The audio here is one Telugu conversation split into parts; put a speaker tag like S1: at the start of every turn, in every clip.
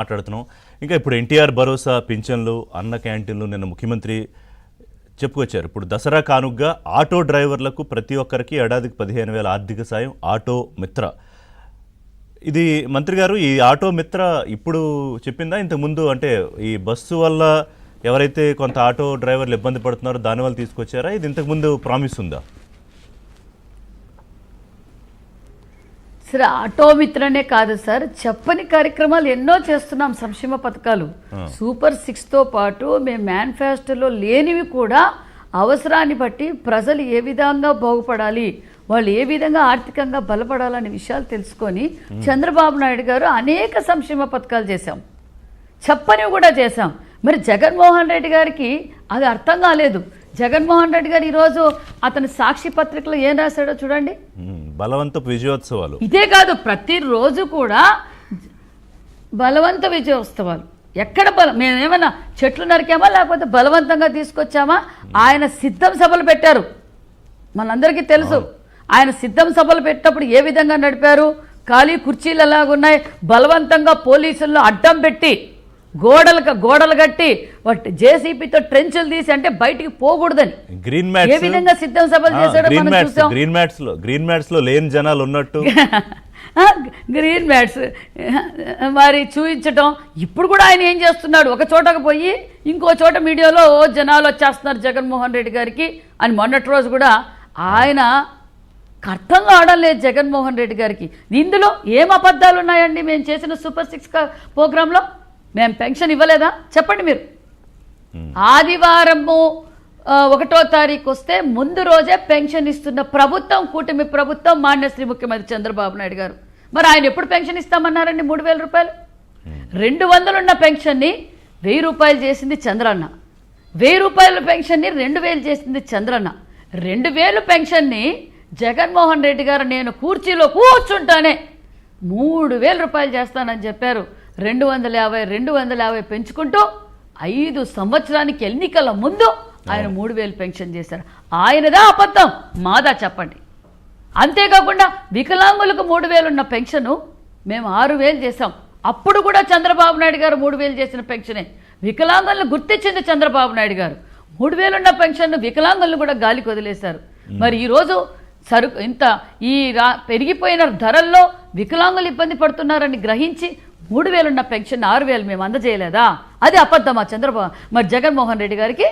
S1: మాట్లాడుతున్నాం. ఇంకా ఇప్పుడు ఎన్టీఆర్ భరోసా పింఛన్లు, అన్న క్యాంటీన్లు నిన్న ముఖ్యమంత్రి చెప్పుకొచ్చారు. ఇప్పుడు దసరా కానుగ్గా ఆటో డ్రైవర్లకు ప్రతి ఒక్కరికి ఏడాదికి 15,000 ఆర్థిక సాయం ఆటో మిత్ర. ఇది మంత్రి గారు, ఈ ఆటో మిత్ర ఇప్పుడు చెప్పిందా ఇంతకుముందు? అంటే ఈ బస్సు వల్ల ఎవరైతే కొంత ఆటో డ్రైవర్లు ఇబ్బంది పడుతున్నారో దానివల్ల తీసుకొచ్చారా? ఇది ఇంతకుముందు ప్రామిస్ ఉందా?
S2: సార్ ఆటో మిత్రనే కాదు సార్, చెప్పని కార్యక్రమాలు ఎన్నో చేస్తున్నాం. సంక్షేమ పథకాలు సూపర్ 6తో పాటు మేము మేనిఫెస్టోలో లేనివి కూడా అవసరాన్ని బట్టి ప్రజలు ఏ విధంగా బాగుపడాలి, వాళ్ళు ఏ విధంగా ఆర్థికంగా బలపడాలనే విషయాలు తెలుసుకొని చంద్రబాబు నాయుడు గారు అనేక సంక్షేమ పథకాలు చేశాం, చెప్పనివి కూడా చేశాం. మరి జగన్మోహన్ రెడ్డి గారికి అది అర్థం కాలేదు. జగన్మోహన్ రెడ్డి గారు ఈరోజు అతని సాక్షి పత్రికలో ఏం రాశాడో చూడండి.
S1: బలవంతపు విజయోత్సవాలు.
S2: ఇదే కాదు, ప్రతిరోజు కూడా బలవంత విజయోత్సవాలు. ఎక్కడ మేమేమన్నా చెట్లు నరికామా లేకపోతే బలవంతంగా తీసుకొచ్చామా? ఆయన సిద్ధం సభలు పెట్టారు, మనందరికీ తెలుసు. ఆయన సిద్ధం సభలు పెట్టినప్పుడు ఏ విధంగా నడిపారు? ఖాళీ కుర్చీలు ఎలాగున్నాయి, బలవంతంగా పోలీసుల్లో అడ్డం పెట్టి గోడలు కట్టి వాటి జేసీపీతో ట్రెంచులు తీసి అంటే బయటికి పోకూడదని ఏ విధంగా సిద్ధం సభలు చేశాడో మనం చూసాం.
S1: గ్రీన్ మ్యాట్స్ లో లేని జనాలు ఉన్నట్టు
S2: గ్రీన్ మ్యాట్స్ మరి చూపించటం. ఇప్పుడు కూడా ఆయన ఏం చేస్తున్నాడు, ఒక చోటకు పోయి ఇంకో చోట మీడియాలో జనాలు వచ్చేస్తున్నారు జగన్మోహన్ రెడ్డి గారికి అని మొన్నటి రోజు కూడా ఆయన అర్థం కావడం లేదు జగన్మోహన్ రెడ్డి గారికి. ఇందులో ఏం అబద్ధాలు ఉన్నాయండి? మేము చేసిన సూపర్ 6 ప్రోగ్రాంలో మేము పెన్షన్ ఇవ్వలేదా? చెప్పండి మీరు. ఆదివారము 1వ తారీఖు వస్తే ముందు రోజే పెన్షన్ ఇస్తున్న ప్రభుత్వం కూటమి ప్రభుత్వం, మాన్యశ్రీ ముఖ్యమంత్రి చంద్రబాబు నాయుడు గారు. మరి ఆయన ఎప్పుడు పెన్షన్ ఇస్తామన్నారండి? 3,000 రూపాయలు. 200 ఉన్న పెన్షన్ని 1,000 రూపాయలు చేసింది చంద్రన్న. 1,000 రూపాయల పెన్షన్ని 2,000 చేసింది చంద్రన్న. 2,000 పెన్షన్ని జగన్మోహన్ రెడ్డి గారు నేను కుర్చీలో కూర్చుంటానే 3,000 రూపాయలు చేస్తానని చెప్పారు. 250 పెంచుకుంటూ 5 సంవత్సరానికి ఎన్నికల ముందు ఆయన 3,000 పెన్షన్ చేశారు. ఆయనదా అబద్ధం, మాదా చెప్పండి. అంతేకాకుండా వికలాంగులకు 3,000 ఉన్న పెన్షను మేము 6,000 చేశాం. అప్పుడు కూడా చంద్రబాబు నాయుడు గారు 3,000 చేసిన పెన్షనే. వికలాంగులను గుర్తించింది చంద్రబాబు నాయుడు గారు. 3,000 ఉన్న పెన్షన్ వికలాంగులను కూడా గాలికి వదిలేశారు. మరి ఈరోజు ఇంత పెరిగిపోయిన ధరల్లో వికలాంగులు ఇబ్బంది పడుతున్నారని గ్రహించి 3,000 ఉన్న పెన్షన్ 6,000 మేము అందజేయలేదా? అది అబద్ధమా చంద్రబాబు మరి జగన్మోహన్ రెడ్డి గారికి?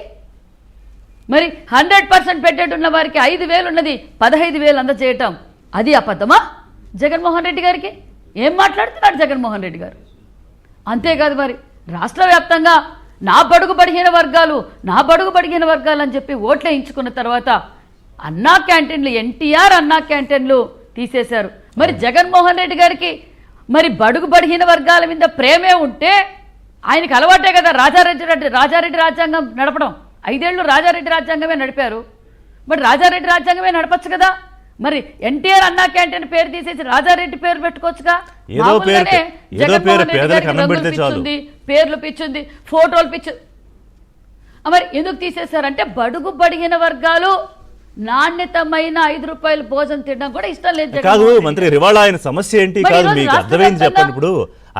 S2: మరి 100% పెట్టేట ఉన్న వారికి 5,000 ఉన్నది 15,000 అందజేయటం అది అబద్ధమా జగన్మోహన్ రెడ్డి గారికి? ఏం మాట్లాడుతున్నాడు జగన్మోహన్ రెడ్డి గారు? అంతేకాదు, మరి రాష్ట్ర వ్యాప్తంగా నా బడుగు బడిగిన వర్గాలు అని చెప్పి ఓట్లు వేయించుకున్న తర్వాత అన్నా క్యాంటీన్లు, ఎన్టీఆర్ అన్నా క్యాంటీన్లు తీసేశారు. మరి జగన్మోహన్ రెడ్డి గారికి మరి బడుగు బడిగిన వర్గాల మీద ప్రేమే ఉంటే ఆయనకు అలవాటే కదా రాజారెడ్డి రాజ్యాంగం నడపడం. 5 ఏళ్ళు రాజారెడ్డి రాజ్యాంగమే నడిపారు. మరి రాజారెడ్డి రాజ్యాంగమే నడపచ్చు కదా. మరి ఎన్టీఆర్ అన్నా క్యాంటీన్ పేరు తీసేసి రాజారెడ్డి పేరు పెట్టుకోవచ్చుగా. పేర్లు పిచ్చుంది, ఫోటోలు పిచ్చు. మరి ఎందుకు తీసేశారంటే బడుగు బడిగిన వర్గాలు నాణ్యతమైన 5 రూపాయల భోజనం తినడం కూడా ఇష్టం లేదు.
S1: కాదు మంత్రి, ఇవాళ ఆయన సమస్య ఏంటి? కాదు మీకు అర్థమైంది చెప్పండి. ఇప్పుడు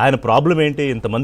S1: ఆయన ప్రాబ్లం ఏంటి? ఇంతమంది